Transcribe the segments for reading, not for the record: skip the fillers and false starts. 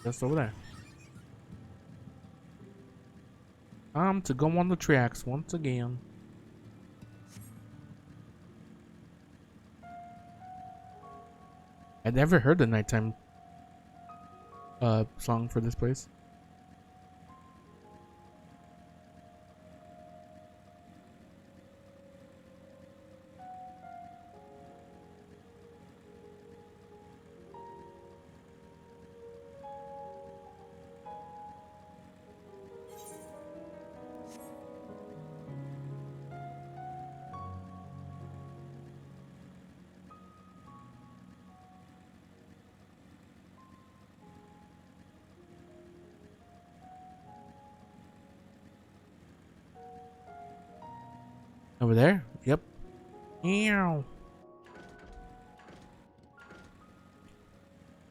Just over there. Time to go on the tracks once again. I'd never heard the nighttime song for this place. Over there? Yep. Meow.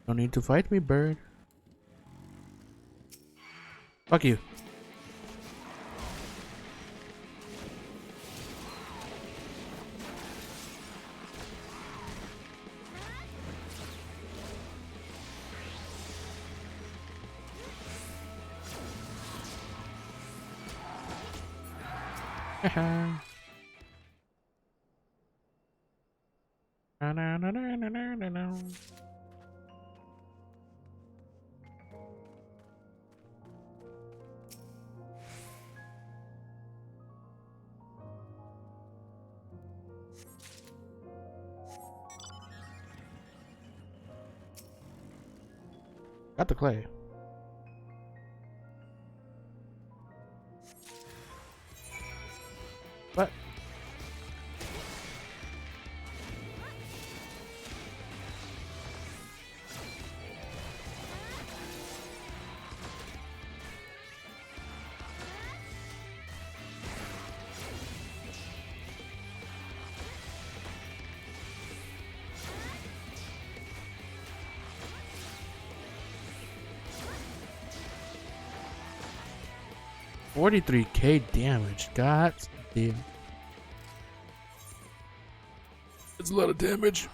No need to fight me, bird. Fuck you. Haha. Got the clay. What? $43K damage. God damn. That's a lot of damage.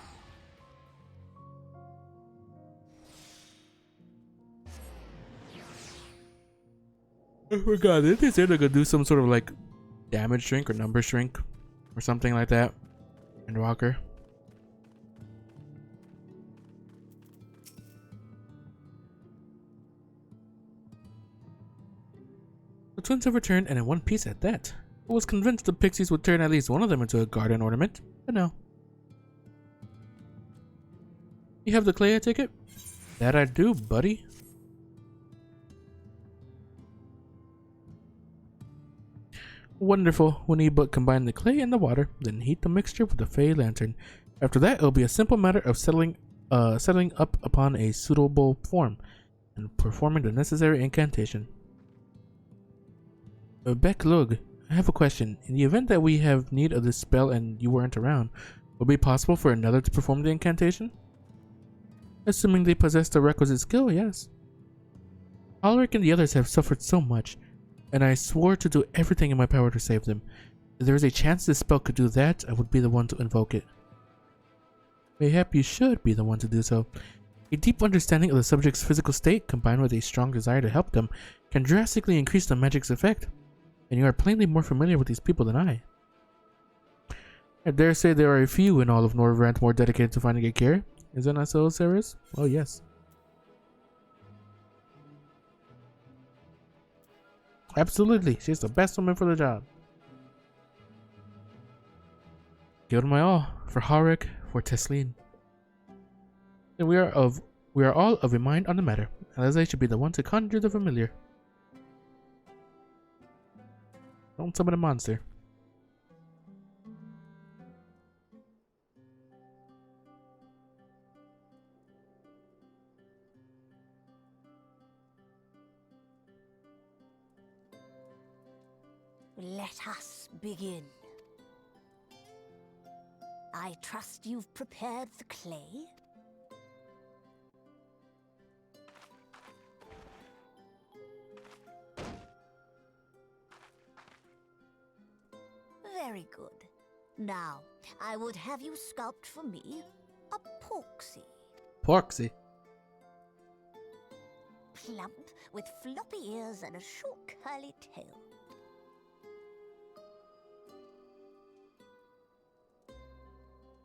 I forgot. Did they say they're gonna do some sort of like damage shrink or number shrink or something like that in Walker? The twins have returned, and in one piece at that. I was convinced the pixies would turn at least one of them into a garden ornament, but no. You have the clay, I take it? That I do, buddy. Wonderful. When you but combine the clay and the water, then heat the mixture with the fey lantern. After that, it'll be a simple matter of settling up upon a suitable form and performing the necessary incantation. Beck Lug, I have a question. In the event that we have need of this spell and you weren't around, would it be possible for another to perform the incantation? Assuming they possess the requisite skill, yes. Alric and the others have suffered so much, and I swore to do everything in my power to save them. If there is a chance this spell could do that, I would be the one to invoke it. Mayhap you should be the one to do so. A deep understanding of the subject's physical state, combined with a strong desire to help them, can drastically increase the magic's effect. And you are plainly more familiar with these people than I. I dare say there are a few in all of Norvrant more dedicated to finding a cure. Is that not so, Ceres? Oh, yes. Absolutely, she's the best woman for the job. Give it my all for Harik, for Teslin. And we are all of a mind on the matter. Alize should be the one to conjure the familiar. Don't summon a monster. Let us begin. I trust you've prepared the clay? Very good. Now, I would have you sculpt for me a porksy. Porksy? plump, with floppy ears and a short curly tail.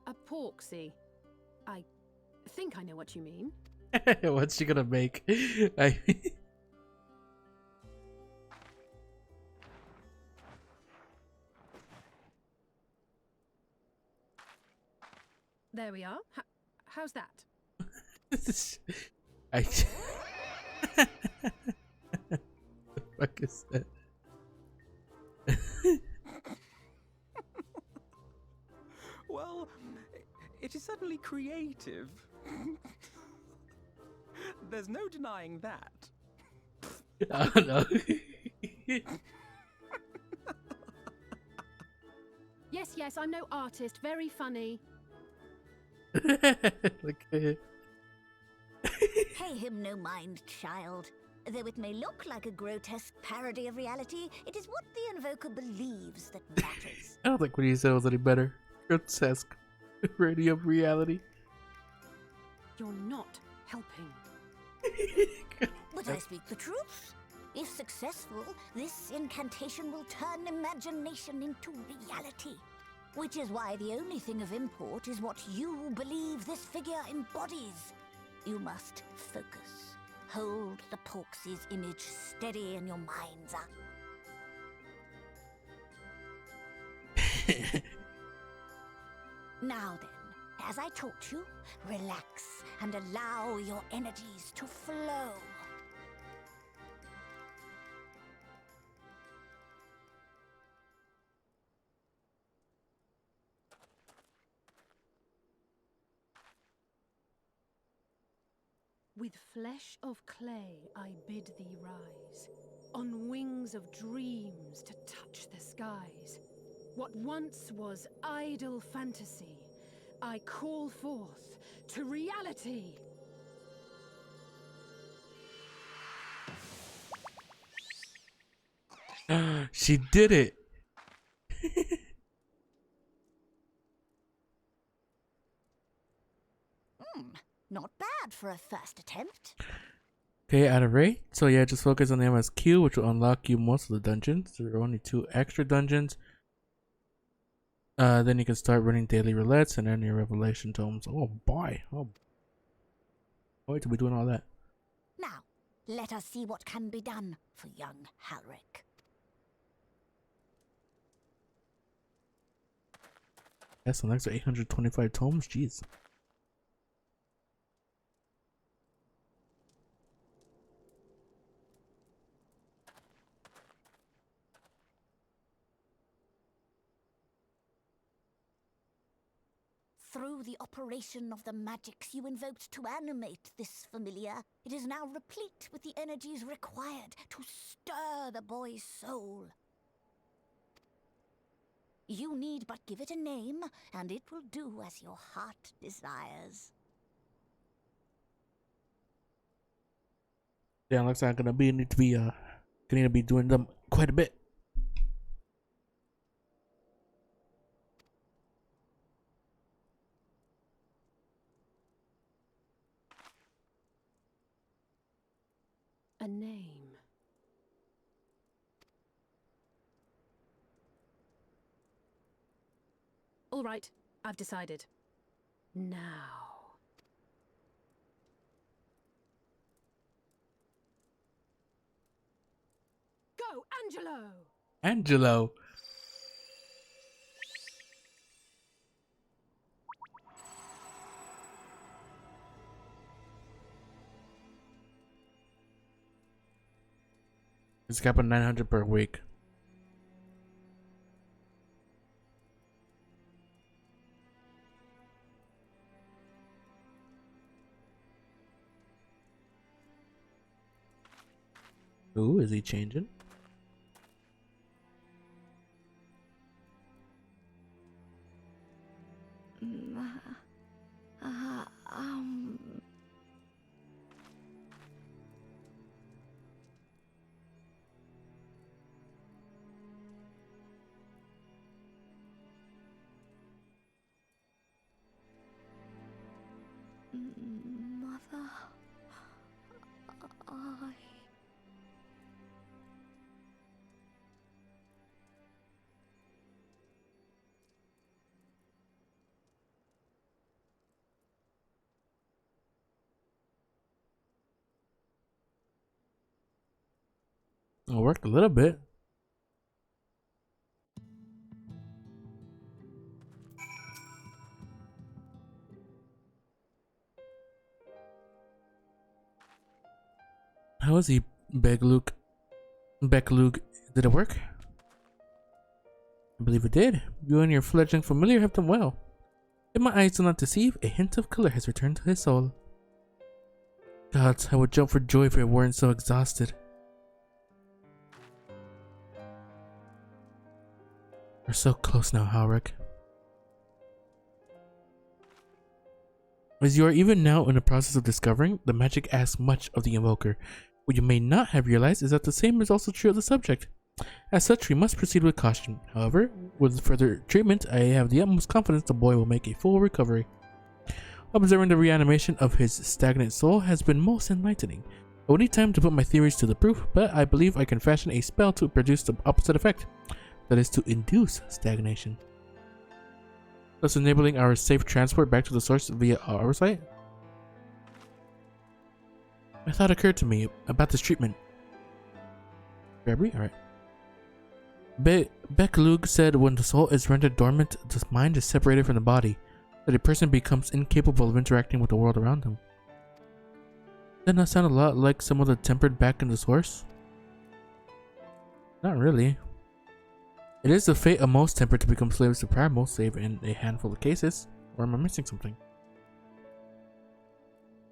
A porksy. I think I know what you mean. What's she gonna make? I There we are. How's that? I the fuck is that? Well, it is certainly creative. There's no denying that. I don't know. Yes, I'm no artist. Very funny. Okay. Pay him no mind, child. Though it may look like a grotesque parody of reality, it is what the invoker believes that matters. I don't think what he said was any better. Grotesque radio reality. You're not helping. But I speak the truth. If successful, this incantation will turn imagination into reality. Which is why the only thing of import is what you believe this figure embodies. You must focus. Hold the Porksy's image steady in your mind's eye. Now then, as I taught you, relax and allow your energies to flow. With flesh of clay I bid thee rise, on wings of dreams to touch the skies. What once was idle fantasy, I call forth to reality. She did it. Not bad for a first attempt. Okay, out of rate. So yeah, just focus on the MSQ, which will unlock you most of the dungeons. There are only 2 extra dungeons. Then you can start running daily roulettes and earn your revelation tomes. Oh boy. Oh boy, to be doing all that. Now, let us see what can be done for young Halric. That's an extra 825 tomes. Jeez. Through the operation of the magics you invoked to animate this familiar, it is now replete with the energies required to stir the boy's soul. You need but give it a name, and it will do as your heart desires. Yeah, looks like I'm gonna need to be doing them quite a bit. A name. All right, I've decided. Now. Go, Angelo! Angelo. It's capped at 900 per week. Ooh, is he changing? Mother, I It worked a little bit. How was he, Beglug? Beglug, did it work? I believe it did. You and your fledgling familiar have done well. If my eyes do not deceive, a hint of color has returned to his soul. Gods, I would jump for joy if I weren't so exhausted. We're so close now, Halric. As you are even now in the process of discovering, the magic asks much of the invoker. What you may not have realized is that the same is also true of the subject. As such, we must proceed with caution. However, with further treatment, I have the utmost confidence the boy will make a full recovery. Observing the reanimation of his stagnant soul has been most enlightening. I will need time to put my theories to the proof, but I believe I can fashion a spell to produce the opposite effect. That is, to induce stagnation, thus enabling our safe transport back to the source via our site. A thought occurred to me about this treatment. February? Alright. Beklug said when the soul is rendered dormant, the mind is separated from the body, that a person becomes incapable of interacting with the world around them. Doesn't that sound a lot like some of the tempered back in the source? Not really. It is the fate of most tempered to become slaves to primal, save in a handful of cases. Or am I missing something?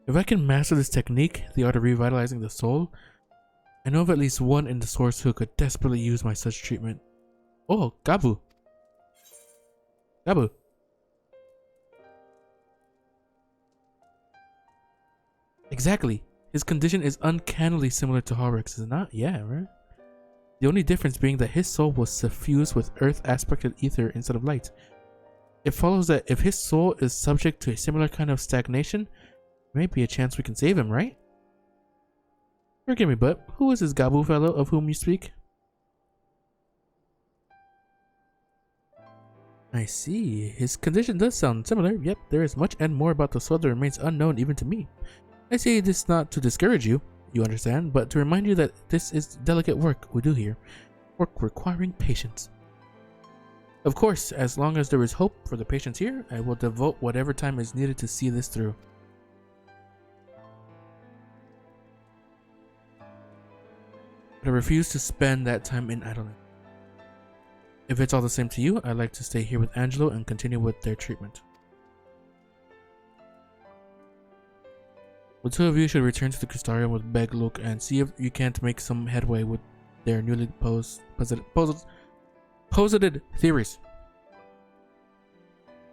If I can master this technique, the art of revitalizing the soul, I know of at least one in the source who could desperately use my such treatment. Oh, Gabu. Gabu. Exactly. His condition is uncannily similar to Horrocks, is it not? Yeah, right? The only difference being that his soul was suffused with earth aspected ether instead of light. It follows that if his soul is subject to a similar kind of stagnation, there may be a chance we can save him, right? Forgive me, but who is this Gabu fellow of whom you speak? I see. His condition does sound similar. Yep, there is much and more about the soul that remains unknown even to me. I say this not to discourage you, you understand, but to remind you that this is delicate work we do here. Work requiring patience. Of course, as long as there is hope for the patients here, I will devote whatever time is needed to see this through. But I refuse to spend that time in idleness. If it's all the same to you, I'd like to stay here with Angelo and continue with their treatment. The two of you should return to the Crystarium with Begluk and see if you can't make some headway with their newly posited theories.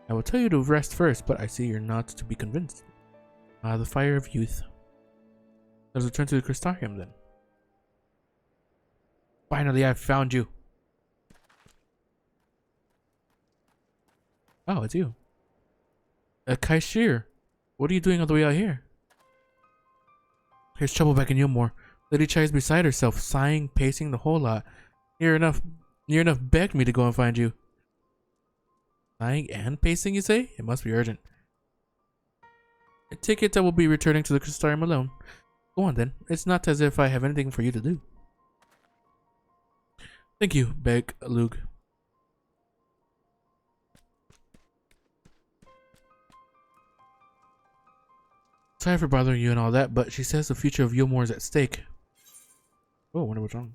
I will tell you to rest first, but I see you're not to be convinced. The fire of youth. Let's return to the Crystarium then. Finally, I've found you. Oh, it's you. Kaishir, what are you doing all the way out here? Here's trouble back in Yulmore. Lady Chai is beside herself, sighing, pacing the whole lot. Near enough begged me to go and find you. Sighing and pacing, you say? It must be urgent. I take it I will be returning to the Crystarium alone. Go on then. It's not as if I have anything for you to do. Thank you, Beglug. Sorry for bothering you and all that, but she says the future of Yulmore is at stake. Oh, I wonder what's wrong.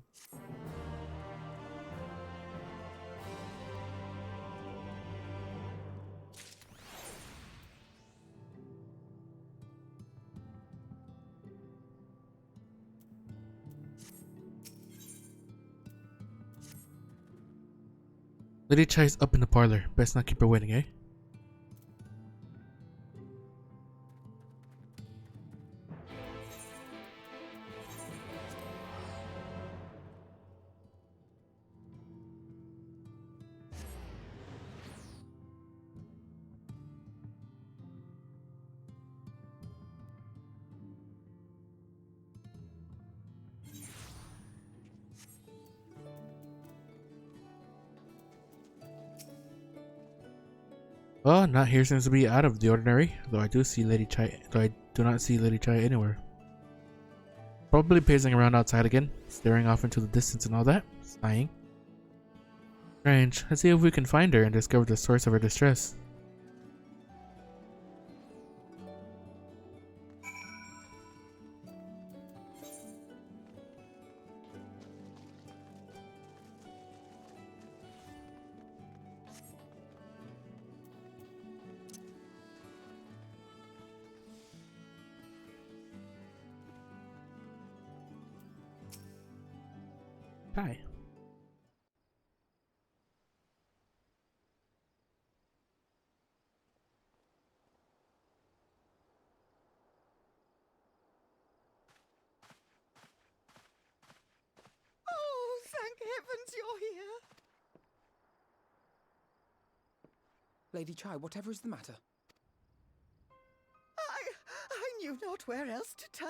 Lady Chai's up in the parlor. Best not keep her waiting, eh? Well, not here seems to be out of the ordinary, though I do not see Lady Chai anywhere. Probably pacing around outside again, staring off into the distance and all that, sighing. Strange. Let's see if we can find her and discover the source of her distress. Hi. Oh, thank heavens you're here. Lady Chai, whatever is the matter? I knew not where else to turn.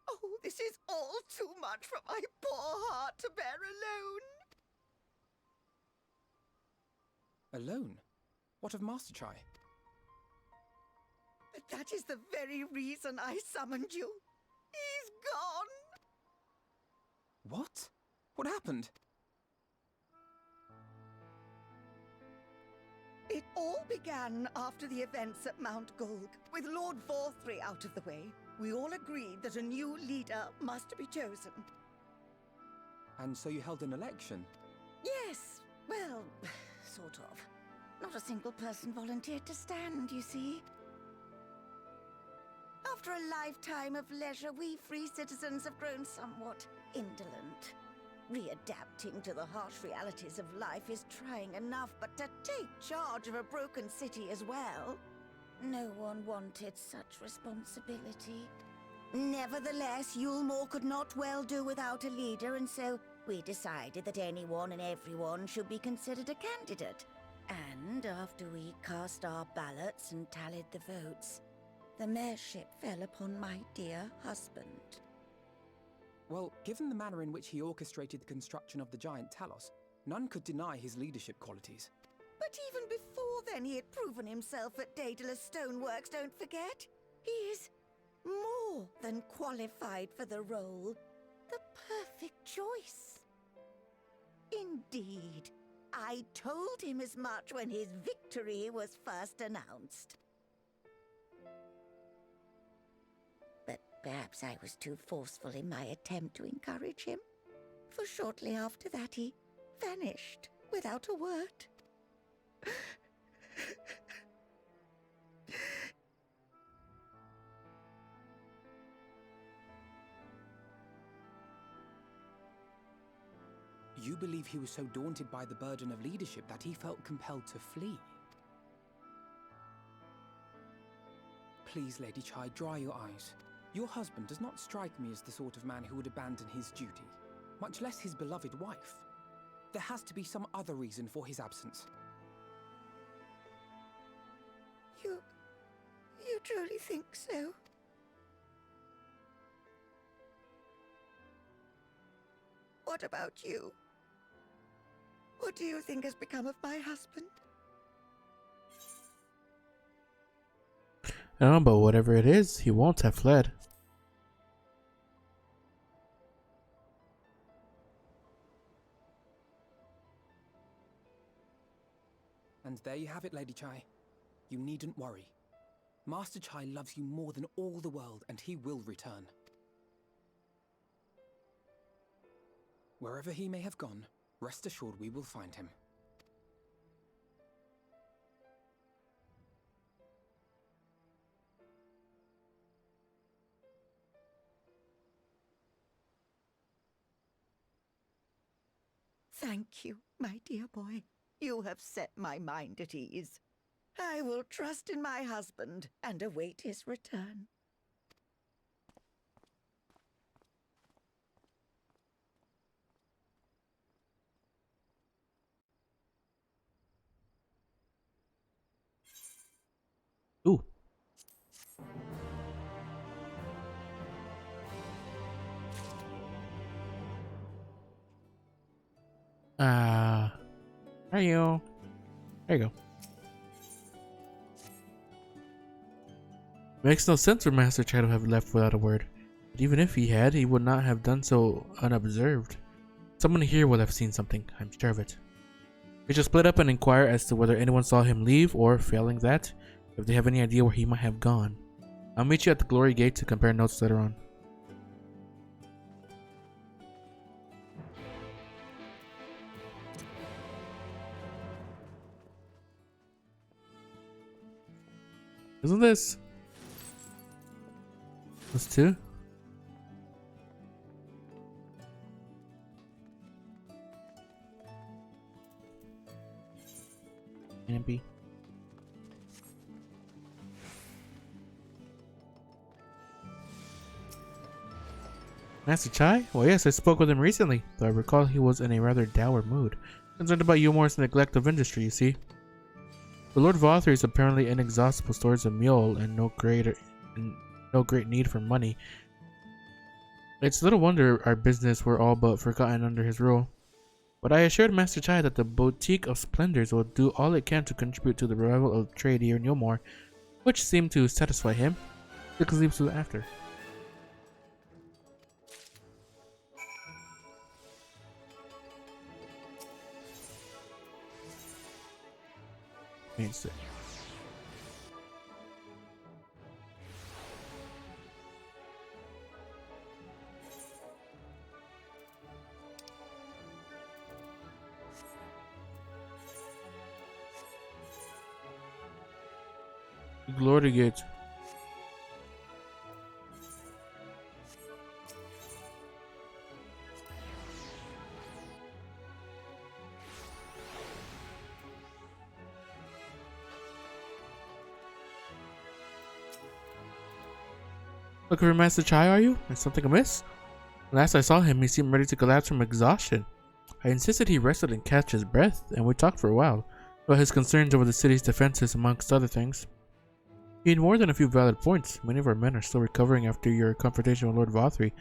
Oh, this is all too much for my poor heart to bear alone. Alone? What of Master Chai? That is the very reason I summoned you. He's gone. What? What happened? It all began after the events at Mount Gulg. With Lord Vorthry out of the way, we all agreed that a new leader must be chosen. And so you held an election? Yes, well, sort of. Not a single person volunteered to stand, you see. After a lifetime of leisure, we free citizens have grown somewhat indolent. Readapting to the harsh realities of life is trying enough, but to take charge of a broken city as well? No one wanted such responsibility. Nevertheless, Yulmore could not well do without a leader, and so we decided that anyone and everyone should be considered a candidate. And after we cast our ballots and tallied the votes, the mayorship fell upon my dear husband. Well, given the manner in which he orchestrated the construction of the giant Talos, none could deny his leadership qualities. But even before then, he had proven himself at Daedalus Stoneworks, don't forget. He is more than qualified for the role. The perfect choice. Indeed. I told him as much when his victory was first announced. But perhaps I was too forceful in my attempt to encourage him. For shortly after that, he vanished without a word. You believe he was so daunted by the burden of leadership that he felt compelled to flee? Please, Lady Chai, dry your eyes. Your husband does not strike me as the sort of man who would abandon his duty, much less his beloved wife. There has to be some other reason for his absence. You truly think so? What about you? What do you think has become of my husband? I don't know, but whatever it is, he won't have fled. And there you have it, Lady Chai. You needn't worry. Master Chai loves you more than all the world, and he will return. Wherever he may have gone, rest assured we will find him. Thank you, my dear boy. You have set my mind at ease. I will trust in my husband and await his return. Ooh. There you go. There you go. Makes no sense for Master Chai to have left without a word. But even if he had, he would not have done so unobserved. Someone here will have seen something, I'm sure of it. We should split up and inquire as to whether anyone saw him leave, or, failing that, if they have any idea where he might have gone. I'll meet you at the Glory Gate to compare notes later on. Isn't this? This too? Ampy. Master Chai? Well, yes, I spoke with him recently, though I recall he was in a rather dour mood. Concerned about Yulmore's neglect of industry, you see. The Lord Vothrey's apparently inexhaustible stores of mule and no great need for money. It's little wonder our business were all but forgotten under his rule. But I assured Master Chai that the Boutique of Splendors will do all it can to contribute to the revival of trade here in Yulmore, which seemed to satisfy him. Took his leave soon after. Mainstay. Glory Gate. Looking for Master Chai, are you? Is something amiss? Last I saw him, he seemed ready to collapse from exhaustion. I insisted he rested and catch his breath, and we talked for a while about his concerns over the city's defenses, amongst other things. He had more than a few valid points. Many of our men are still recovering after your confrontation with Lord Vothrey,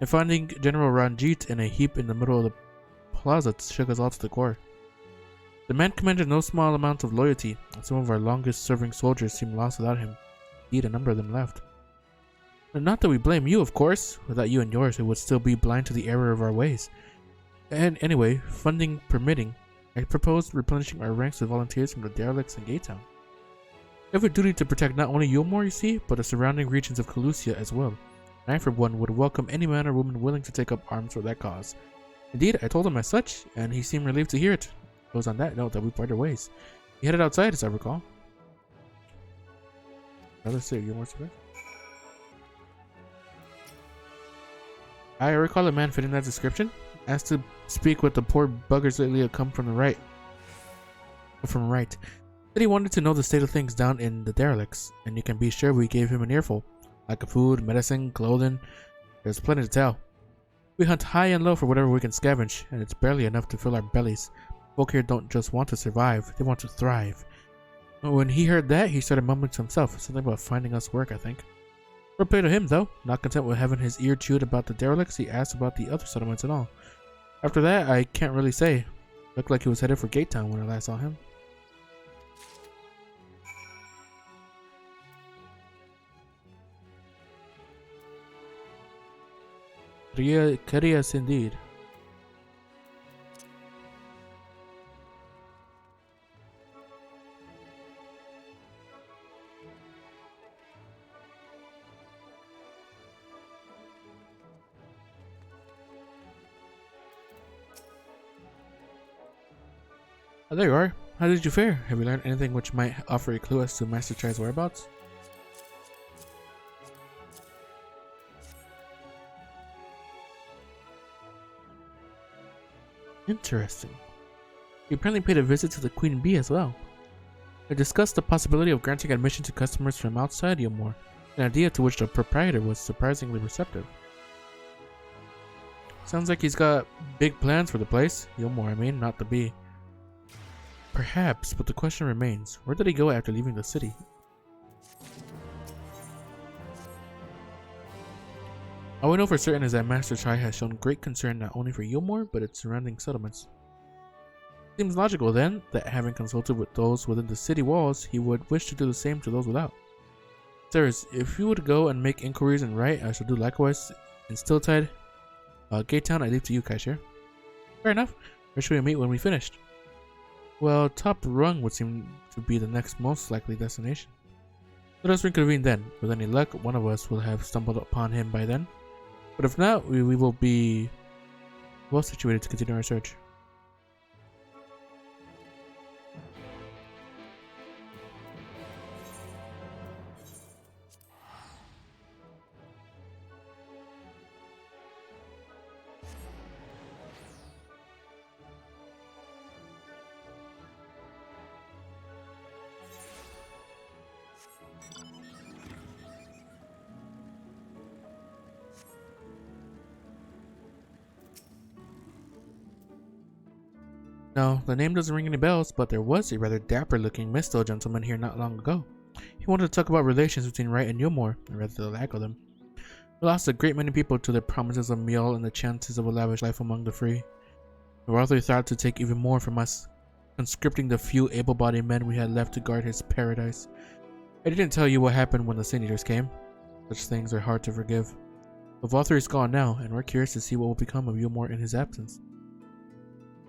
and finding General Ranjit in a heap in the middle of the plaza shook us all to the core. The man commanded no small amount of loyalty, and some of our longest-serving soldiers seemed lost without him. Indeed, a number of them left. And not that we blame you, of course. Without you and yours, we would still be blind to the error of our ways. And anyway, funding permitting, I proposed replenishing our ranks with volunteers from the derelicts in Gaytown. We have a duty to protect not only Yulmore, you see, but the surrounding regions of Calusia as well. And I, for one, would welcome any man or woman willing to take up arms for that cause. Indeed, I told him as such, and he seemed relieved to hear it. It was on that note that we parted ways. He headed outside, as I recall. Let's see, Yulmore survived. I recall a man fitting that description. Asked to speak with the poor buggers lately had come from the right. Said he wanted to know the state of things down in the derelicts, and you can be sure we gave him an earful. Like of food, medicine, clothing. There's plenty to tell. We hunt high and low for whatever we can scavenge, and it's barely enough to fill our bellies. Folk here don't just want to survive, they want to thrive. When he heard that, he started mumbling to himself, something about finding us work, I think. Well played to him, though. Not content with having his ear chewed about the derelicts, he asked about the other settlements and all. After that, I can't really say. Looked like he was headed for Gaytown when I last saw him. Curious indeed. Oh, there you are. How did you fare? Have you learned anything which might offer a clue as to Master Chai's whereabouts? Interesting. You apparently paid a visit to the Queen Bee as well. I discussed the possibility of granting admission to customers from outside Yulmore, an idea to which the proprietor was surprisingly receptive. Sounds like he's got big plans for the place. Yulmore, I mean, not the Bee. Perhaps, but the question remains, where did he go after leaving the city? All we know for certain is that Master Chai has shown great concern not only for Yulmore, but its surrounding settlements. Seems logical then, that having consulted with those within the city walls, he would wish to do the same to those without. Sirs, if you would go and make inquiries in Right, I shall do likewise in Stilltide. Gate Town, I leave to you, Kaishir. Fair enough. Where should we meet when we finished? Well, top rung would seem to be the next most likely destination. Let us reconvene then. With any luck, one of us will have stumbled upon him by then. But if not, we will be well situated to continue our search. No, the name doesn't ring any bells, but there was a rather dapper-looking Misto gentleman here not long ago. He wanted to talk about relations between Wright and Yulmore, and rather the lack of them. We lost a great many people to the promises of meal and the chances of a lavish life among the free. The author thought to take even more from us, conscripting the few able-bodied men we had left to guard his paradise. I didn't tell you what happened when the Sin Eaters came. Such things are hard to forgive. But Valther is gone now, and we're curious to see what will become of Yulmore in his absence.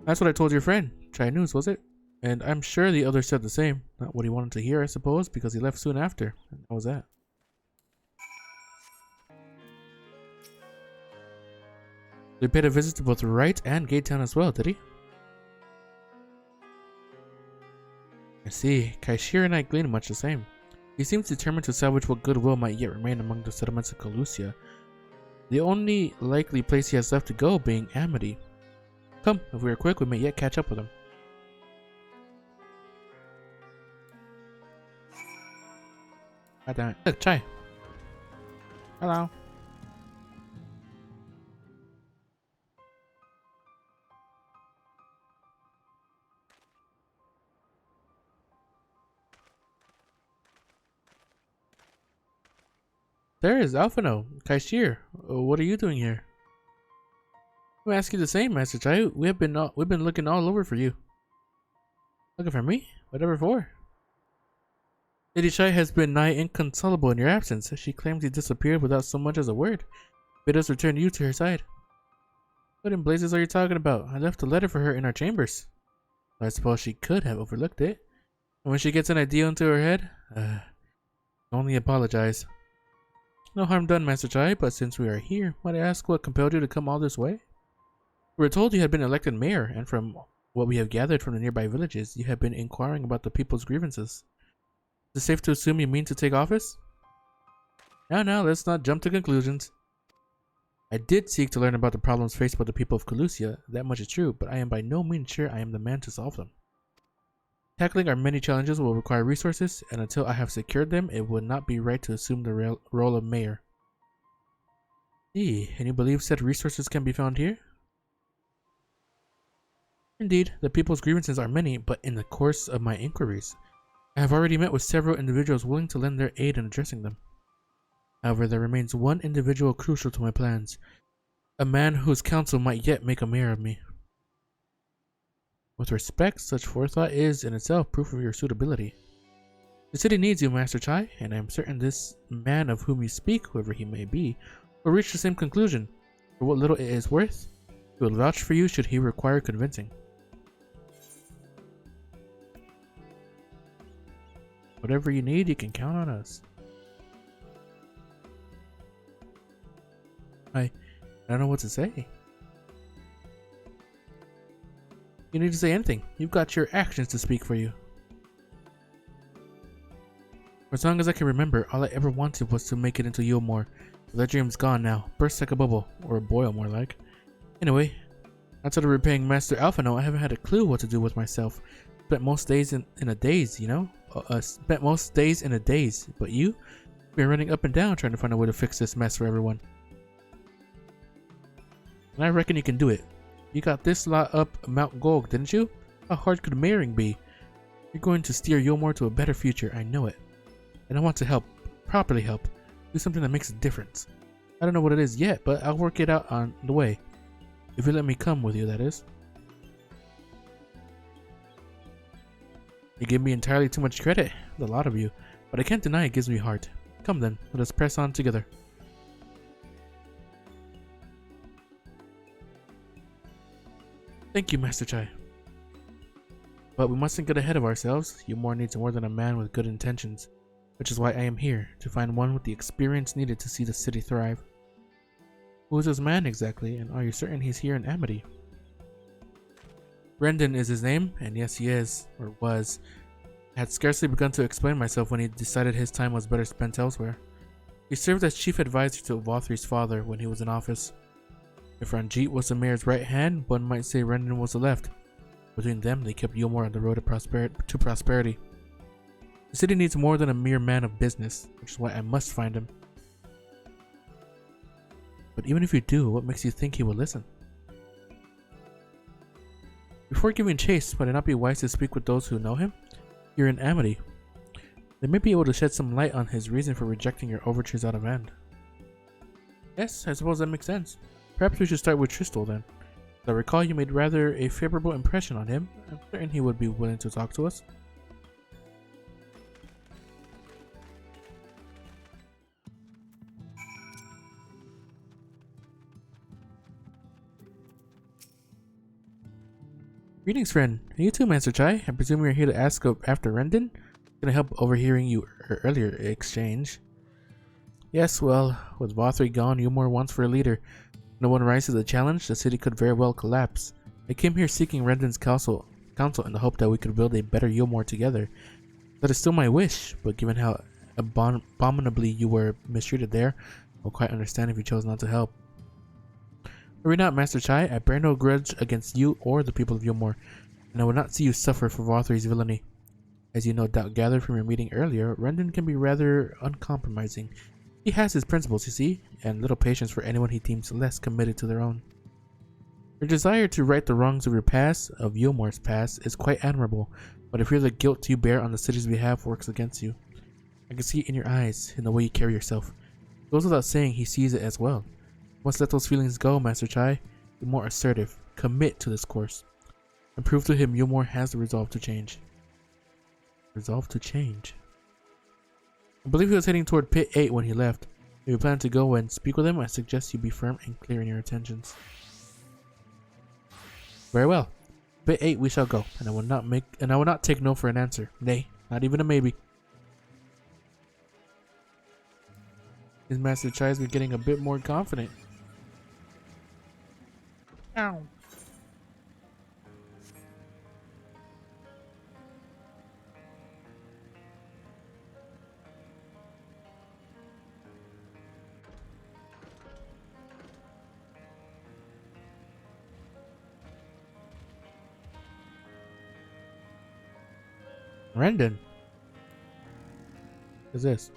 That's what I told your friend. Try news, was it? And I'm sure the others said the same. Not what he wanted to hear, I suppose, because he left soon after. And that was that. He paid a visit to both Wright and Gate Town as well, did he? I see. Kaishir and I gleaned much the same. He seems determined to salvage what goodwill might yet remain among the settlements of Calusia. The only likely place he has left to go being Amity. Come, if we are quick, we may yet catch up with him. God damn it. Look, Chai. Hello. There is Alphino. Kaishir, what are you doing here? I'll ask you the same, Master Chai. We've been looking all over for you. Looking for me? Whatever for? Lady Chai has been nigh inconsolable in your absence. She claims you disappeared without so much as a word. Bid us return you to her side. What in blazes are you talking about? I left a letter for her in our chambers. I suppose she could have overlooked it. And when she gets an idea into her head, only apologize. No harm done, Master Chai, but since we are here, might I ask what compelled you to come all this way? We were told you had been elected mayor, and from what we have gathered from the nearby villages, you have been inquiring about the people's grievances. Is it safe to assume you mean to take office? Now, let's not jump to conclusions. I did seek to learn about the problems faced by the people of Calusia, that much is true, but I am by no means sure I am the man to solve them. Tackling our many challenges will require resources, and until I have secured them, it would not be right to assume the role of mayor. And you believe said resources can be found here? Indeed, the people's grievances are many, but in the course of my inquiries, I have already met with several individuals willing to lend their aid in addressing them. However, there remains one individual crucial to my plans, a man whose counsel might yet make a mayor of me. With respect, such forethought is in itself proof of your suitability. The city needs you, Master Chai, and I am certain this man of whom you speak, whoever he may be, will reach the same conclusion. For what little it is worth, he will vouch for you should he require convincing. Whatever you need, you can count on us. I don't know what to say. You need to say anything. You've got your actions to speak for you. For as long as I can remember, all I ever wanted was to make it into Yulmore. But that dream's gone now. Burst like a bubble. Or a boil, more like. Anyway, outside of repaying Master Alphino, I haven't had a clue what to do with myself. Spent most days in a daze, you know? Spent most days in a daze. But you? Been running up and down trying to find a way to fix this mess for everyone. And I reckon you can do it. You got this lot up Mount Golg, didn't you? How hard could marrying be? You're going to steer Yulmore to a better future, I know it. And I want to help, properly help, do something that makes a difference. I don't know what it is yet, but I'll work it out on the way. If you let me come with you, that is. You give me entirely too much credit, a lot of you, but I can't deny it gives me heart. Come then, let us press on together. Thank you, Master Chai. But we mustn't get ahead of ourselves. Yumor needs more than a man with good intentions, which is why I am here, to find one with the experience needed to see the city thrive. Who is this man exactly, and are you certain he's here in Amity? Brendan is his name, and yes he is, or was. I had scarcely begun to explain myself when he decided his time was better spent elsewhere. He served as chief advisor to Valthry's father when he was in office. If Ranjit was the mayor's right hand, one might say Brendan was the left. Between them, they kept Yulmore on the road to prosperity. The city needs more than a mere man of business, which is why I must find him. But even if you do, what makes you think he will listen? Before giving chase, would it not be wise to speak with those who know him? Here in Amity. They may be able to shed some light on his reason for rejecting your overtures out of hand. Yes, I suppose that makes sense. Perhaps we should start with Tristal then. As I recall, you made rather a favorable impression on him. I'm certain he would be willing to talk to us. Greetings, friend. And you too, Master Chai. I presume you're here to ask after Rendon? Gonna help overhearing you earlier exchange. Yes, well, with Valthry gone, Yumor wants for a leader. No one rises to the challenge, the city could very well collapse. I came here seeking Rendon's counsel in the hope that we could build a better Yumor together. That is still my wish, but given how abominably you were mistreated there, I'll quite understand if you chose not to help. Worry not, Master Chai. I bear no grudge against you or the people of Yumor, and I would not see you suffer for Valthry's villainy. As you no doubt gathered from your meeting earlier, Rendon can be rather uncompromising. He has his principles, you see, and little patience for anyone he deems less committed to their own. Your desire to right the wrongs of your past, of Yumor's past, is quite admirable, but I fear the guilt you bear on the city's behalf works against you. I can see it in your eyes, in the way you carry yourself. It goes without saying he sees it as well. You must let those feelings go, Master Chai. Be more assertive. Commit to this course. And prove to him Yumor has the resolve to change. Resolve to change. I believe he was heading toward Pit 8 when he left. If you plan to go and speak with him, I suggest you be firm and clear in your intentions. Very well. Pit 8 we shall go, and I will not take no for an answer. Nay, not even a maybe. His Master Chai has been getting a bit more confident. Ow. Rendon. What is this?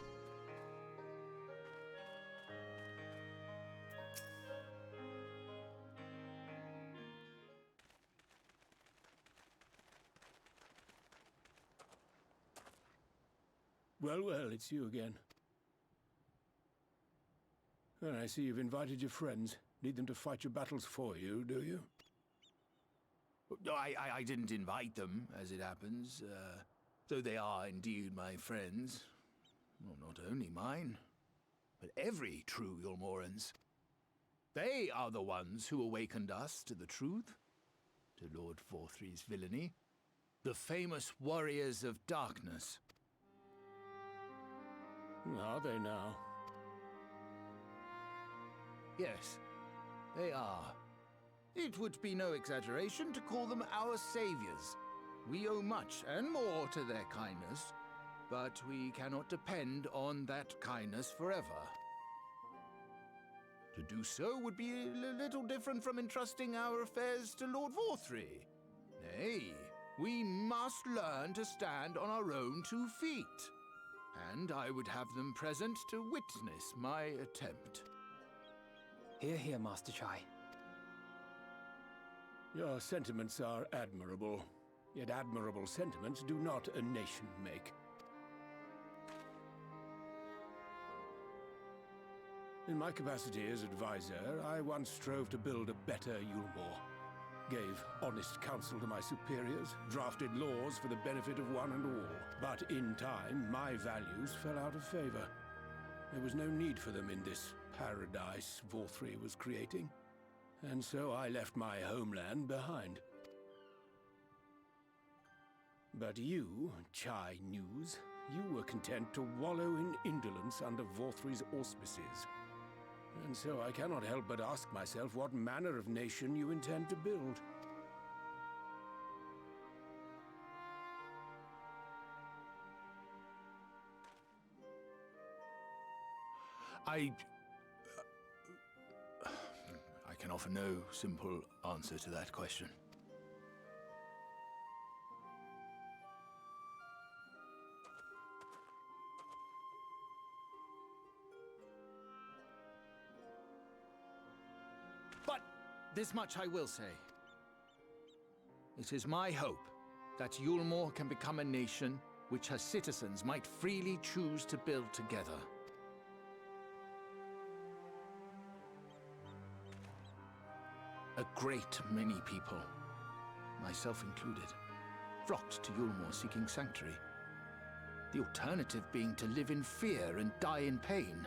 Well, it's you again. Well, I see you've invited your friends. Need them to fight your battles for you, do you? No, I didn't invite them, as it happens, though they are indeed my friends. Well, not only mine, but every true Yulmoran's. They are the ones who awakened us to the truth, to Lord Valthry's villainy, the famous warriors of darkness. Are they now? Yes, they are. It would be no exaggeration to call them our saviors. We owe much and more to their kindness, but we cannot depend on that kindness forever. To do so would be a little different from entrusting our affairs to Lord Valthry. Nay, we must learn to stand on our own 2 feet. And I would have them present to witness my attempt. Hear, hear, Master Chai. Your sentiments are admirable, yet admirable sentiments do not a nation make. In my capacity as advisor, I once strove to build a better Yulmore. Gave honest counsel to my superiors, drafted laws for the benefit of one and all. But in time, my values fell out of favor. There was no need for them in this paradise Vorthri was creating, and so I left my homeland behind. But you, Chai News, you were content to wallow in indolence under Vorthri's auspices. And so I cannot help but ask myself what manner of nation you intend to build. I can offer no simple answer to that question. But this much I will say. It is my hope that Yulmore can become a nation which her citizens might freely choose to build together. A great many people, myself included, flocked to Yulmore seeking sanctuary. The alternative being to live in fear and die in pain.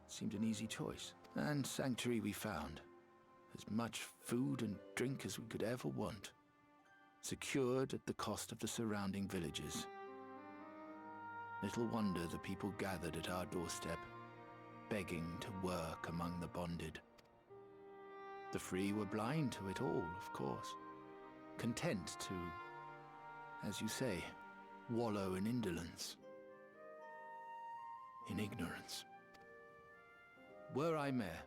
Seemed an easy choice, and sanctuary we found. As much food and drink as we could ever want. Secured at the cost of the surrounding villages. Little wonder the people gathered at our doorstep, begging to work among the bonded. The free were blind to it all, of course. Content to, as you say, wallow in indolence. In ignorance. Were I mayor,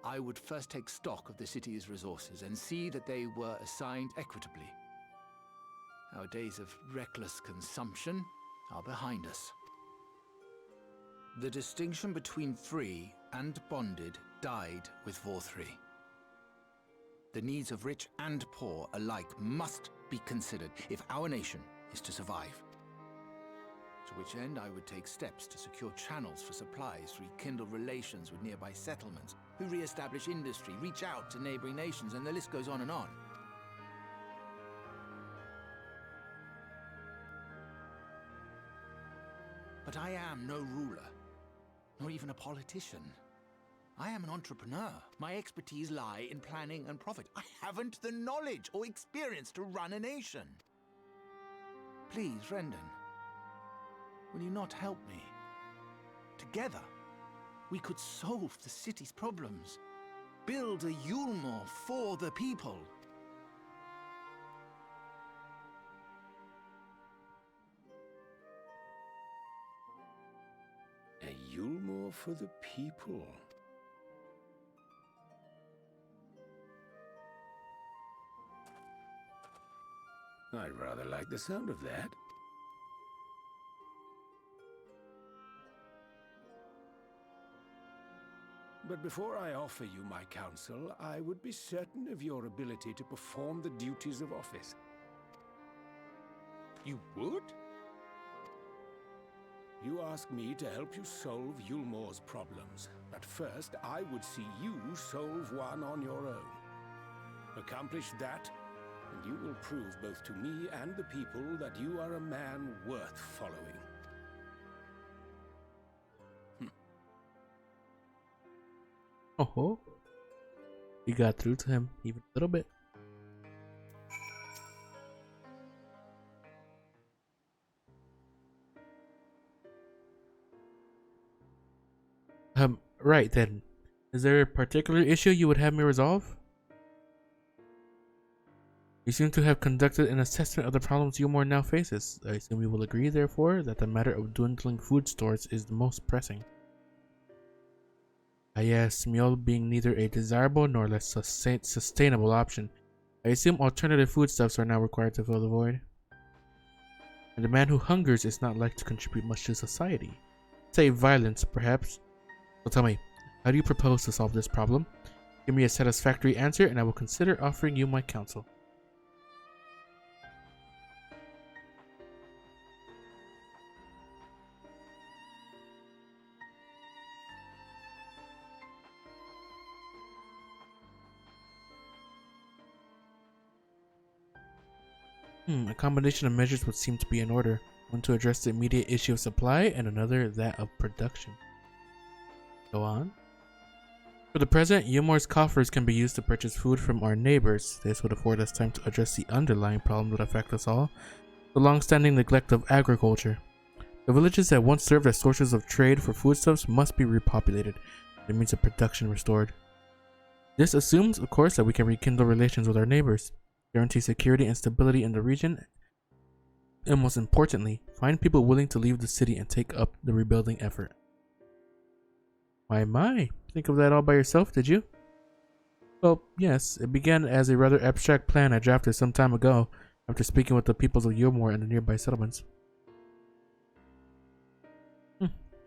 I would first take stock of the city's resources and see that they were assigned equitably. Our days of reckless consumption are behind us. The distinction between free and bonded died with Vorthri. The needs of rich and poor alike must be considered if our nation is to survive. To which end I would take steps to secure channels for supplies, rekindle relations with nearby settlements, who re-establish industry, reach out to neighboring nations, and the list goes on and on. But I am no ruler, nor even a politician. I am an entrepreneur. My expertise lie in planning and profit. I haven't the knowledge or experience to run a nation. Please, Rendon, will you not help me? Together, we could solve the city's problems. Build a Yulmore for the people. A Yulmore for the people. I'd rather like the sound of that. But before I offer you my counsel, I would be certain of your ability to perform the duties of office. You would? You ask me to help you solve Yulmore's problems, but first I would see you solve one on your own. Accomplish that, and you will prove both to me and the people that you are a man worth following. Oh, you got through to him even a little bit. Right then. Is there a particular issue you would have me resolve? You seem to have conducted an assessment of the problems Yulmore now faces. I assume you will agree, therefore, that the matter of dwindling food stores is the most pressing. Yes, meal being neither a desirable nor less sustainable option, I assume alternative foodstuffs are now required to fill the void. And a man who hungers is not likely to contribute much to society. Say violence, perhaps. So tell me, how do you propose to solve this problem? Give me a satisfactory answer and I will consider offering you my counsel. A combination of measures would seem to be in order. one to address the immediate issue of supply and another that of production. Go on. For the present, Yulmore's coffers can be used to purchase food from our neighbors. This would afford us time to address the underlying problem that affect us all, the long-standing neglect of agriculture. The villages that once served as sources of trade for foodstuffs must be repopulated, the means of production restored. This assumes, of course, that we can rekindle relations with our neighbors, guarantee security and stability in the region, and most importantly, find people willing to leave the city and take up the rebuilding effort. My, think of that all by yourself, did you? Well, yes, it began as a rather abstract plan I drafted some time ago after speaking with the peoples of Yulmore and the nearby settlements.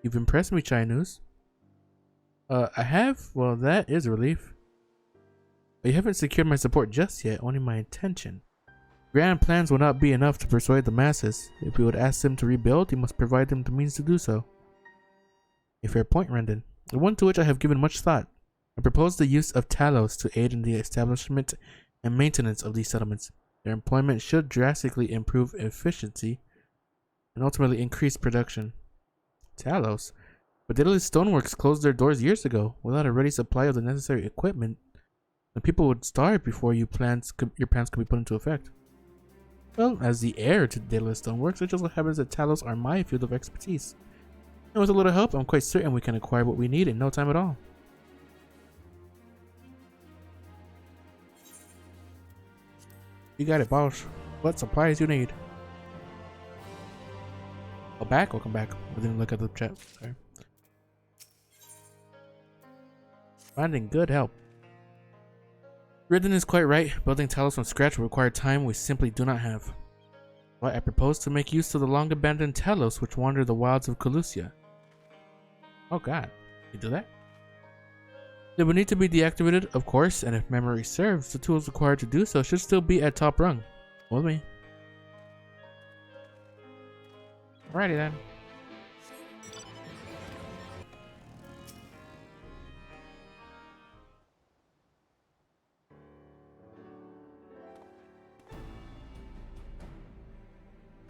You've impressed me, Chai News. I have? Well, that is a relief. But you haven't secured my support just yet, only my intention. Grand plans will not be enough to persuade the masses. If we would ask them to rebuild, you must provide them the means to do so. A fair point, Rendon. The one to which I have given much thought. I propose the use of Talos to aid in the establishment and maintenance of these settlements. Their employment should drastically improve efficiency and ultimately increase production. Talos? But Daedalus Stoneworks closed their doors years ago. Without a ready supply of the necessary equipment, the people would starve before your plans could be put into effect. Well, as the heir to Daedalus Stoneworks, it just so happens that Talos are my field of expertise. And with a little help, I'm quite certain we can acquire what we need in no time at all. You got it, boss. What supplies you need? Oh, back? Welcome back. I didn't look at the chat. Sorry. Finding good help. Ridden is quite right. Building Talos from scratch will require time we simply do not have. But I propose to make use of the long-abandoned Talos which wander the wilds of Calusia. Oh god, you do that? They would need to be deactivated, of course, and if memory serves, the tools required to do so should still be at top rung. With me. Alrighty then.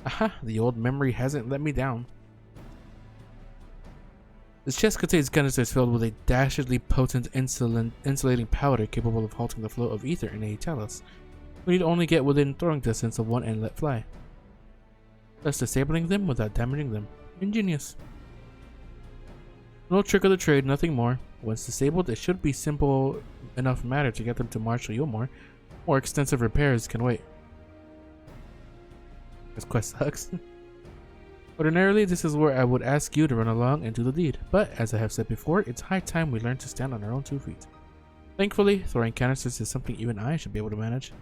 Aha, the old memory hasn't let me down. This chest contains canisters filled with a dastardly potent insulating powder capable of halting the flow of ether in a Talos. We need only get within throwing distance of one and let fly, thus disabling them without damaging them. Ingenious. No trick of the trade, nothing more. Once disabled, it should be simple enough matter to get them to Marshal Yulmore. More extensive repairs can wait. This quest sucks. Ordinarily, this is where I would ask you to run along and do the deed, but as I have said before, it's high time we learn to stand on our own 2 feet. Thankfully, throwing canisters is something even I should be able to manage.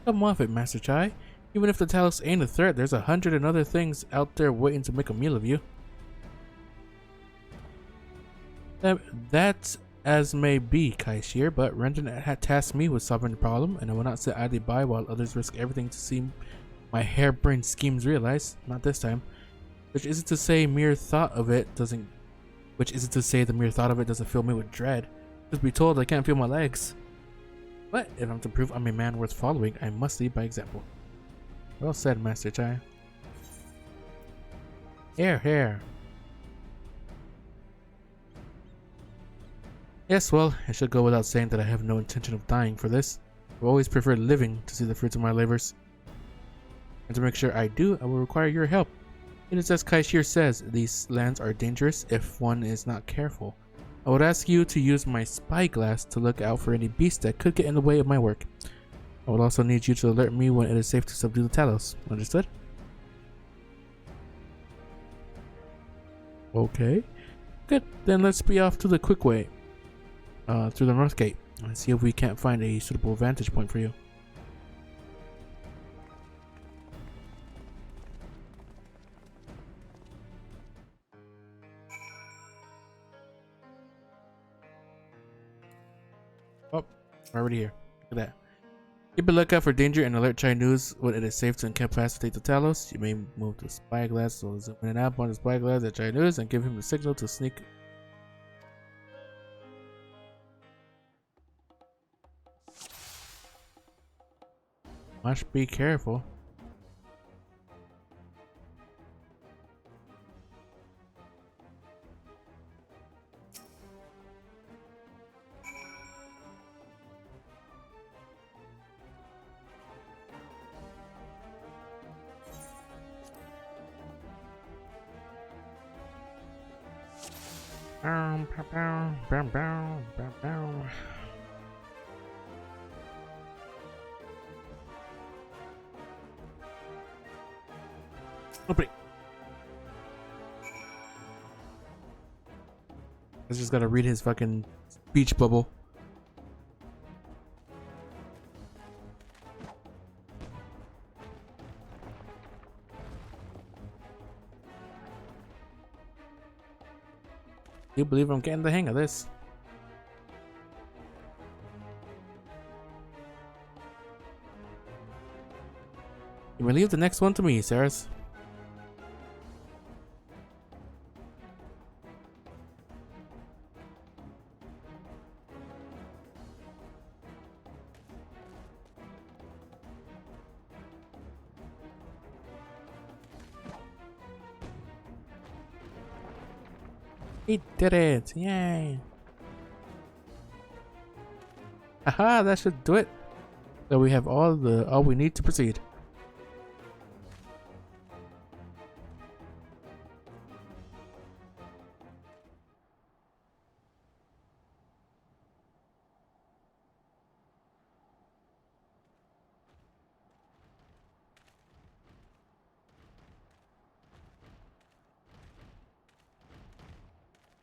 Come off it, Master Chai. Even if the Talos ain't a threat, there's 100 other things out there waiting to make a meal of you. That as may be, Kaishir, but Rendon had tasked me with solving the problem, and I will not sit idly by while others risk everything to see my harebrained schemes realized. Not this time. Which isn't to say the mere thought of it doesn't fill me with dread. Just be told I can't feel my legs. But if I'm to prove I'm a man worth following, I must lead by example. Well said, Master Chai. Here. Yes, well, it should go without saying that I have no intention of dying for this. I've always preferred living to see the fruits of my labors. And to make sure I do, I will require your help. It is as Kaishir says, these lands are dangerous if one is not careful. I would ask you to use my spyglass to look out for any beasts that could get in the way of my work. I would also need you to alert me when it is safe to subdue the Talos. Understood? Okay. Good. Then let's be off to the quick way. Through the north gate. And see if we can't find a suitable vantage point for you. Oh, we're already here. Look at that. Keep a lookout for danger and alert Chai News when it is safe to incapacitate the Talos. You may move the spyglass, so zoom in and out on the spyglass at Chai News and give him the signal to sneak. Must be careful. Open it. I just gotta read his fucking speech bubble. You believe I'm getting the hang of this? You may leave the next one to me, Saris. He did it! Yay! Aha! That should do it. So we have all we need to proceed.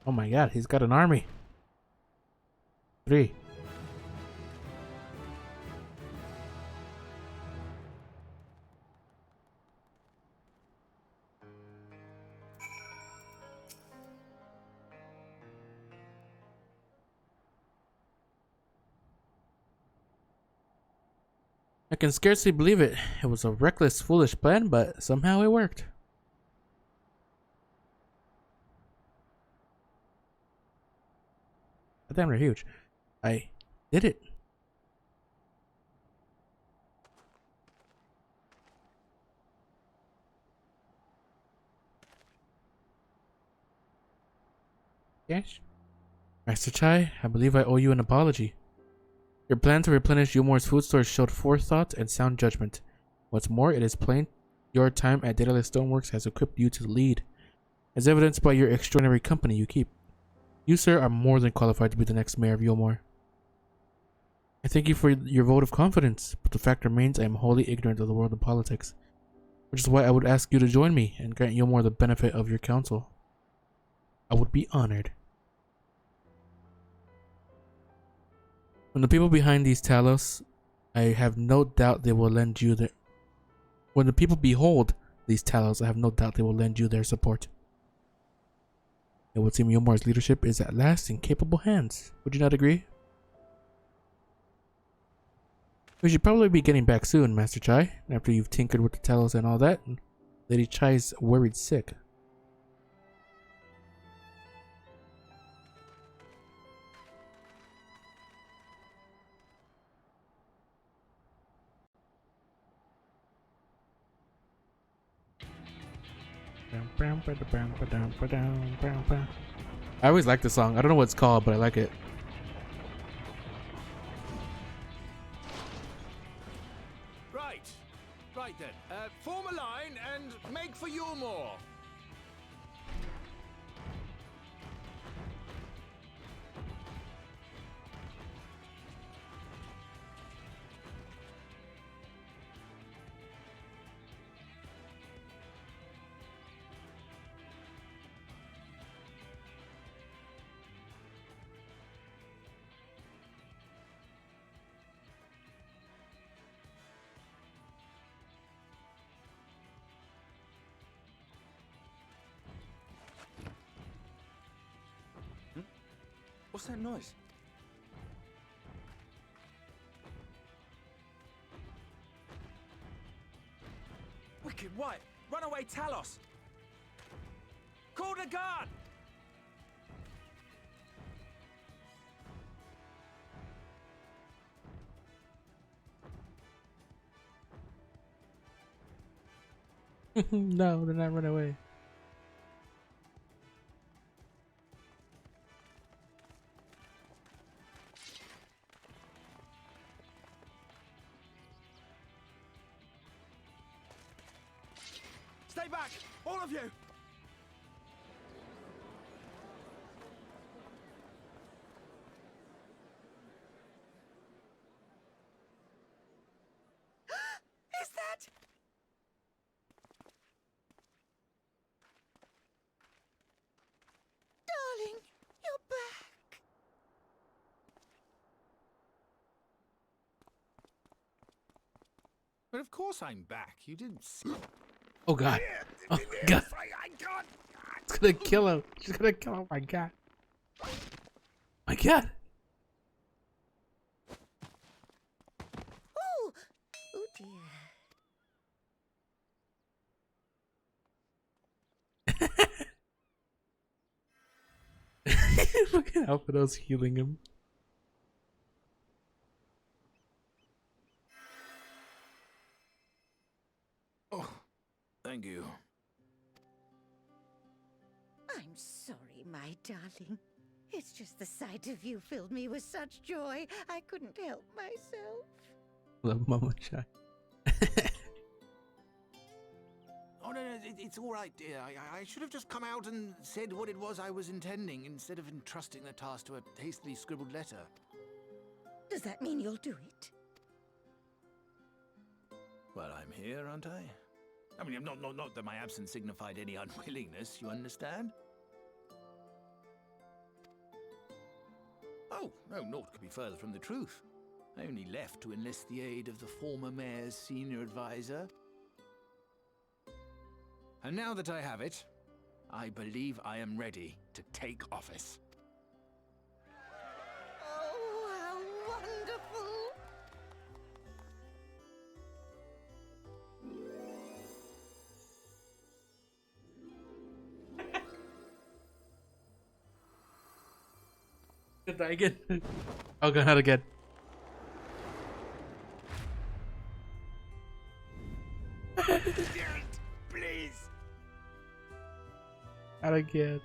Oh my god, he's got an army. 3. I can scarcely believe it. It was a reckless, foolish plan, but somehow it worked. Damn, they're huge. I did it. Yes? Master Chai, I believe I owe you an apology. Your plan to replenish Yulmore's food stores showed forethought and sound judgment. What's more, it is plain your time at Daedalus Stoneworks has equipped you to lead, as evidenced by your extraordinary company you keep. You, sir, are more than qualified to be the next mayor of Yulmore. I thank you for your vote of confidence, but the fact remains I am wholly ignorant of the world of politics, which is why I would ask you to join me and grant Yulmore the benefit of your counsel. I would be honored. When the people behind these talos, I have no doubt they will lend you their... When the people behold these talos, I have no doubt they will lend you their support. It would seem Yulmore's leadership is at last in capable hands. Would you not agree? We should probably be getting back soon, Master Chai, after you've tinkered with the talos and all that. Lady Chai's worried sick. I always like the song. I don't know what it's called, but I like it. Right then. Form a line and make for Yulmore. What's that noise? Wicked White! Runaway Talos! Call the guard! No, they're not running away. Stay back! All of you! Dad! Darling, you're back. But of course I'm back. You didn't see. Oh god. Oh god. I can't. It's gonna kill him. She's gonna kill him. Oh my god. My god. Oh, oh dear. Fucking Alphado's healing him. Oh, thank you. I'm sorry, my darling. It's just the sight of you filled me with such joy, I couldn't help myself. Love Mama Chai. Oh, no, it's all right, dear. I should have just come out and said what it was I was intending instead of entrusting the task to a hastily scribbled letter. Does that mean you'll do it? Well, I'm here, aren't I? I mean, not that my absence signified any unwillingness, you understand? Oh, no, naught could be further from the truth. I only left to enlist the aid of the former mayor's senior advisor. And now that I have it, I believe I am ready to take office. Oh, how wonderful! Did I again? Oh god, not again. Please. Not again.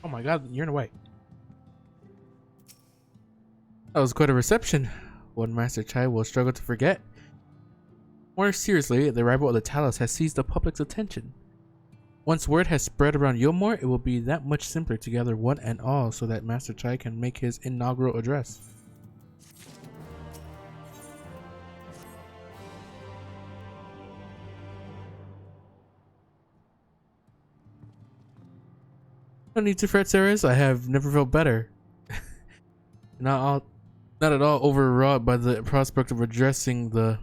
Oh my god, you're in the way. That was quite a reception. One Master Chai will struggle to forget. More seriously, the arrival of the Talus has seized the public's attention. Once word has spread around Yulmore, it will be that much simpler to gather one and all so that Master Chai can make his inaugural address. No need to fret, Ceres. I have never felt better. Not at all overwrought by the prospect of addressing the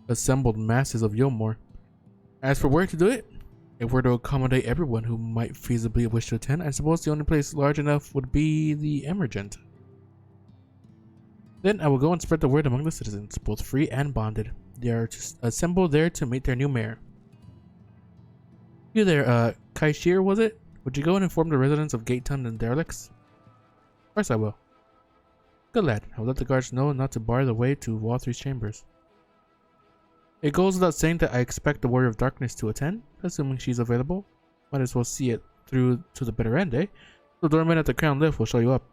assembled masses of Yulmore. As for where to do it, if we're to accommodate everyone who might feasibly wish to attend, I suppose the only place large enough would be the Emergent. Then I will go and spread the word among the citizens, both free and bonded. They are to assemble there to meet their new mayor. You there, Kaishir, was it? Would you go and inform the residents of Gatetown and Derelicts? Of course I will. Good lad. I will let the guards know not to bar the way to Walthy's chambers. It goes without saying that I expect the Warrior of Darkness to attend, assuming she's available. Might as well see it through to the bitter end, eh? The doorman at the Crown Lift will show you up.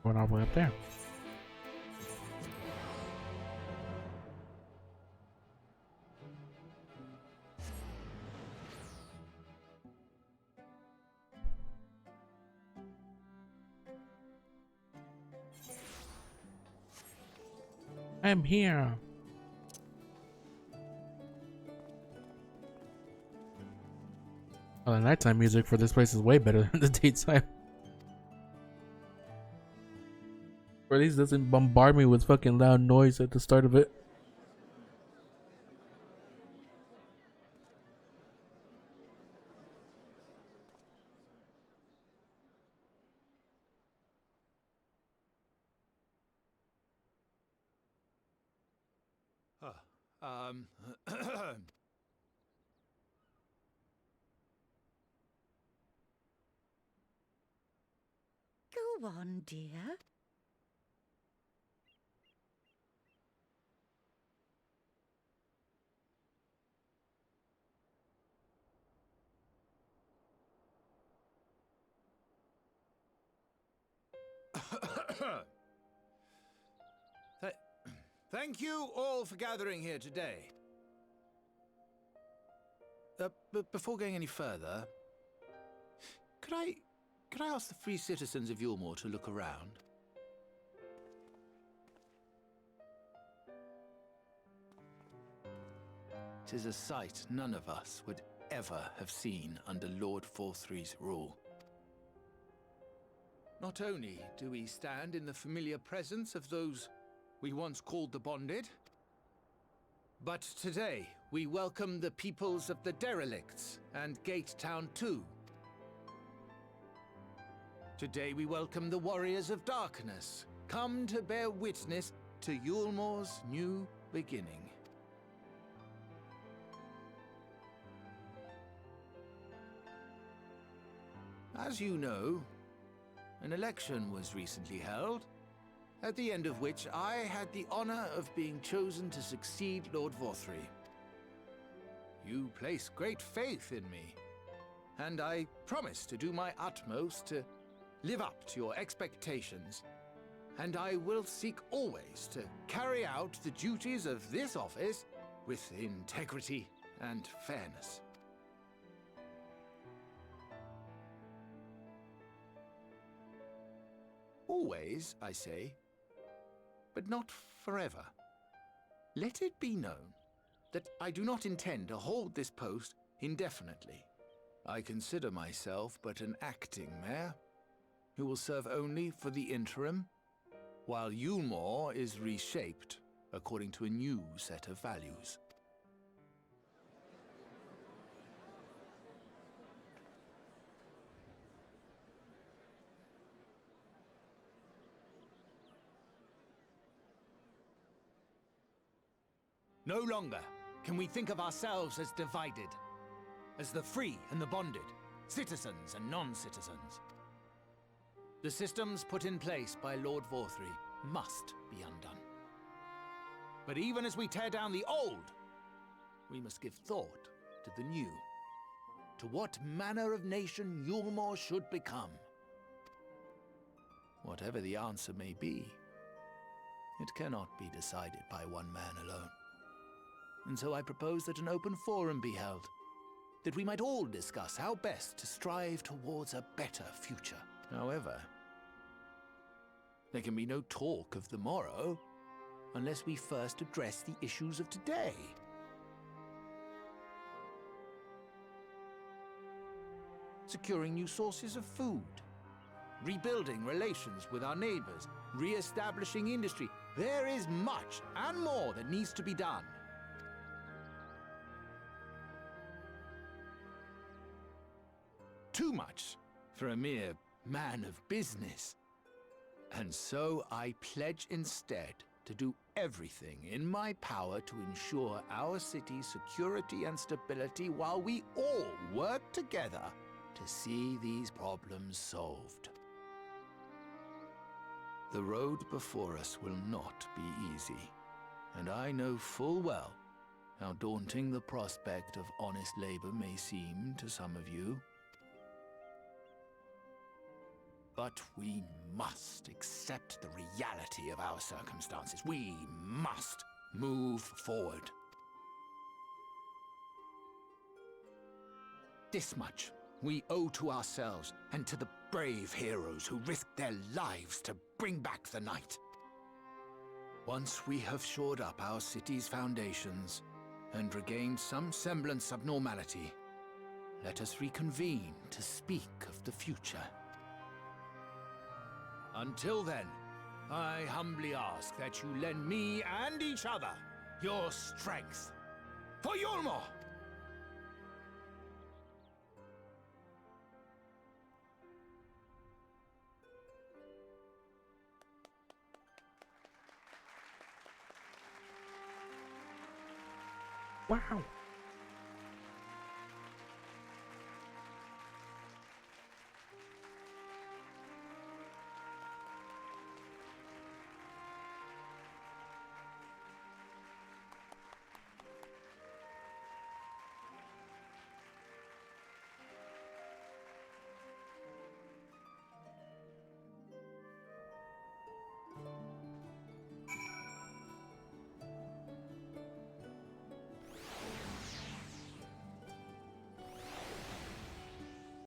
Going all the way up there. I'm here. Well, the nighttime music for this place is way better than the daytime. Or at least doesn't bombard me with fucking loud noise at the start of it. Go on, dear. Thank you all for gathering here today. But before going any further, could I ask the free citizens of Yulmore to look around? Tis a sight none of us would ever have seen under Lord Forthry's rule. Not only do we stand in the familiar presence of those we once called the Bonded, but today we welcome the peoples of the Derelicts and Gate Town too. Today we welcome the Warriors of Darkness, come to bear witness to Yulmore's new beginning. As you know, an election was recently held, at the end of which I had the honor of being chosen to succeed Lord Forthry. You place great faith in me, and I promise to do my utmost to live up to your expectations, and I will seek always to carry out the duties of this office with integrity and fairness. Always, I say, but not forever. Let it be known that I do not intend to hold this post indefinitely. I consider myself but an acting mayor, who will serve only for the interim, while Yulmore is reshaped according to a new set of values. No longer can we think of ourselves as divided, as the free and the bonded, citizens and non-citizens. The systems put in place by Lord Forthry must be undone. But even as we tear down the old, we must give thought to the new, to what manner of nation Yulmore should become. Whatever the answer may be, it cannot be decided by one man alone. And so I propose that an open forum be held, that we might all discuss how best to strive towards a better future. However, there can be no talk of the morrow unless we first address the issues of today. Securing new sources of food, rebuilding relations with our neighbors, re-establishing industry. There is much and more that needs to be done. Too much for a mere man of business. And so I pledge instead to do everything in my power to ensure our city's security and stability while we all work together to see these problems solved. The road before us will not be easy, and I know full well how daunting the prospect of honest labor may seem to some of you. But we must accept the reality of our circumstances. We must move forward. This much we owe to ourselves and to the brave heroes who risked their lives to bring back the night. Once we have shored up our city's foundations and regained some semblance of normality, let us reconvene to speak of the future. Until then, I humbly ask that you lend me and each other your strength for Yulmore! Wow.